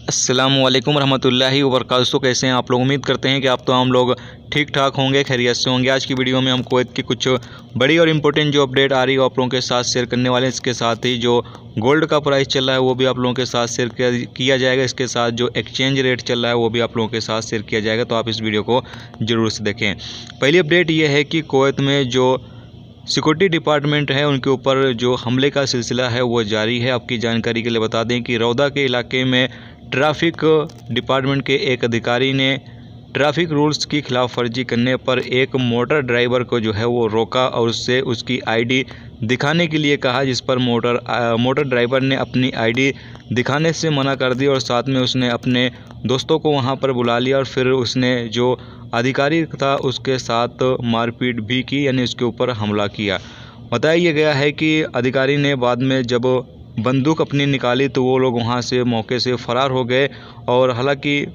अस्सलामुअलैकुम रहमतुल्लाहि व बरकातहू। कैसे हैं आप लोग? उम्मीद करते हैं कि आप हम लोग ठीक ठाक होंगे, खैरियत से होंगे। आज की वीडियो में हम कुवैत की कुछ बड़ी और इम्पोर्टेंट जो अपडेट आ रही है आप लोगों के साथ शेयर करने वाले हैं। इसके साथ ही जो गोल्ड का प्राइस चल रहा है वो भी आप लोगों के साथ शेयर किया जाएगा। इसके साथ जो एक्सचेंज रेट चल रहा है वो भी आप लोगों के साथ शेयर किया जाएगा, तो आप इस वीडियो को ज़रूर से देखें। पहली अपडेट ये है कि कुवैत में जो सिक्योरिटी डिपार्टमेंट है उनके ऊपर जो हमले का सिलसिला है वो जारी है। आपकी जानकारी के लिए बता दें कि रौदा के इलाके में ट्रैफिक डिपार्टमेंट के एक अधिकारी ने ट्रैफिक रूल्स की खिलाफ वर्जी करने पर एक मोटर ड्राइवर को जो है वो रोका और उससे उसकी आईडी दिखाने के लिए कहा, जिस पर मोटर ड्राइवर ने अपनी आईडी दिखाने से मना कर दी और साथ में उसने अपने दोस्तों को वहां पर बुला लिया और फिर उसने जो अधिकारी था उसके साथ मारपीट भी की, यानी उसके ऊपर हमला किया। बताया गया है कि अधिकारी ने बाद में जब बंदूक अपनी निकाली तो वो लोग वहाँ से मौके से फ़रार हो गए और हालांकि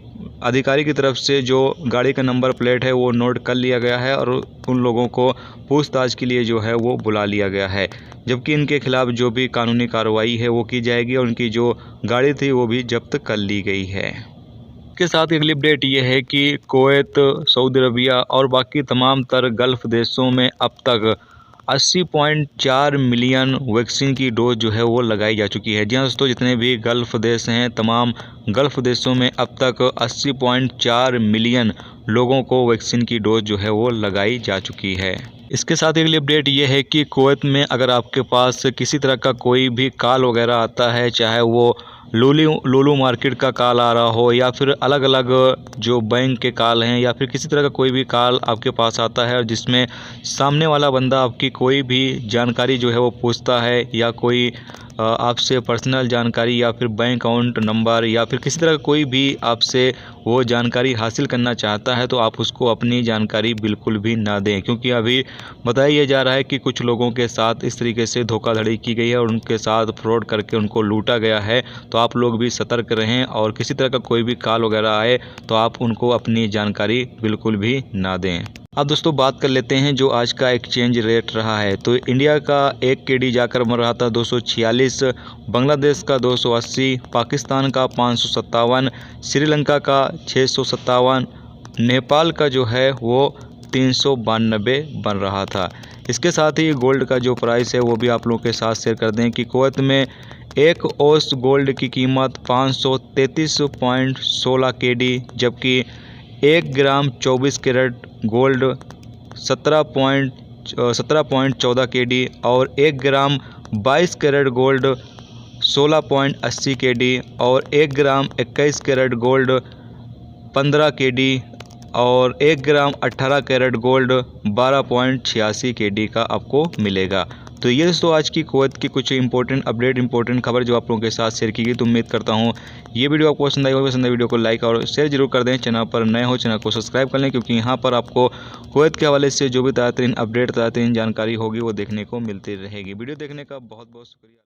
अधिकारी की तरफ से जो गाड़ी का नंबर प्लेट है वो नोट कर लिया गया है और उन लोगों को पूछताछ के लिए जो है वो बुला लिया गया है, जबकि इनके खिलाफ जो भी कानूनी कार्रवाई है वो की जाएगी और उनकी जो गाड़ी थी वो भी जब्त कर ली गई है। इसके साथ अगली अपडेट ये है कि कुवैत, सऊदी अरबिया और बाकी तमाम तर गल्फ़ देशों में अब तक 80.4 मिलियन वैक्सीन की डोज जो है वो लगाई जा चुकी है। जी हाँ दोस्तों, जितने भी गल्फ़ देश हैं तमाम गल्फ़ देशों में अब तक 80.4 मिलियन लोगों को वैक्सीन की डोज जो है वो लगाई जा चुकी है। इसके साथ अगली अपडेट ये है कि कुवैत में अगर आपके पास किसी तरह का कोई भी कॉल वगैरह आता है, चाहे वो लुलु मार्केट का कॉल आ रहा हो या फिर अलग अलग जो बैंक के कॉल हैं या फिर किसी तरह का कोई भी कॉल आपके पास आता है जिसमें सामने वाला बंदा आपकी कोई भी जानकारी जो है वो पूछता है या कोई आपसे पर्सनल जानकारी या फिर बैंक अकाउंट नंबर या फिर किसी तरह का कोई भी आपसे वो जानकारी हासिल करना चाहता है, तो आप उसको अपनी जानकारी बिल्कुल भी ना दें, क्योंकि अभी बताया जा रहा है कि कुछ लोगों के साथ इस तरीके से धोखाधड़ी की गई है और उनके साथ फ्रॉड करके उनको लूटा गया है। तो आप लोग भी सतर्क रहें और किसी तरह का कोई भी कॉल वगैरह आए तो आप उनको अपनी जानकारी बिल्कुल भी ना दें। अब दोस्तों बात कर लेते हैं जो आज का एक्सचेंज रेट रहा है। तो इंडिया का 1 KD जाकर बन रहा था 246, बांग्लादेश का 280, पाकिस्तान का 557, श्रीलंका का 657, नेपाल का जो है वो 392 बन रहा था। इसके साथ ही गोल्ड का जो प्राइस है वो भी आप लोगों के साथ शेयर कर दें कि कुवैत में एक औंस गोल्ड की कीमत 533.16 KD, जबकि 1 ग्राम 24 कैरेट गोल्ड 17.14 KD और 1 ग्राम 22 कैरेट गोल्ड 16.80 KD और 1 ग्राम 21 कैरेट गोल्ड 15 KD और 1 ग्राम 18 कैरेट गोल्ड 12.86 KD का आपको मिलेगा। तो ये दोस्तों आज की कुवैत की कुछ इंपॉर्टेंट अपडेट, इंपॉर्टेंट खबर जो आप लोगों के साथ शेयर की गई। तो उम्मीद करता हूँ ये वीडियो आपको पसंद आई होगी। पसंद है वीडियो को लाइक और शेयर जरूर कर दें। चैनल पर नए हो चैनल को सब्सक्राइब कर लें, क्योंकि यहाँ पर आपको कुवैत के हवाले से जो भी ताज़ा तरीन अपडेट, ताज़ा तरीन जानकारी होगी वो देखने को मिलती रहेगी। वीडियो देखने का बहुत बहुत शुक्रिया।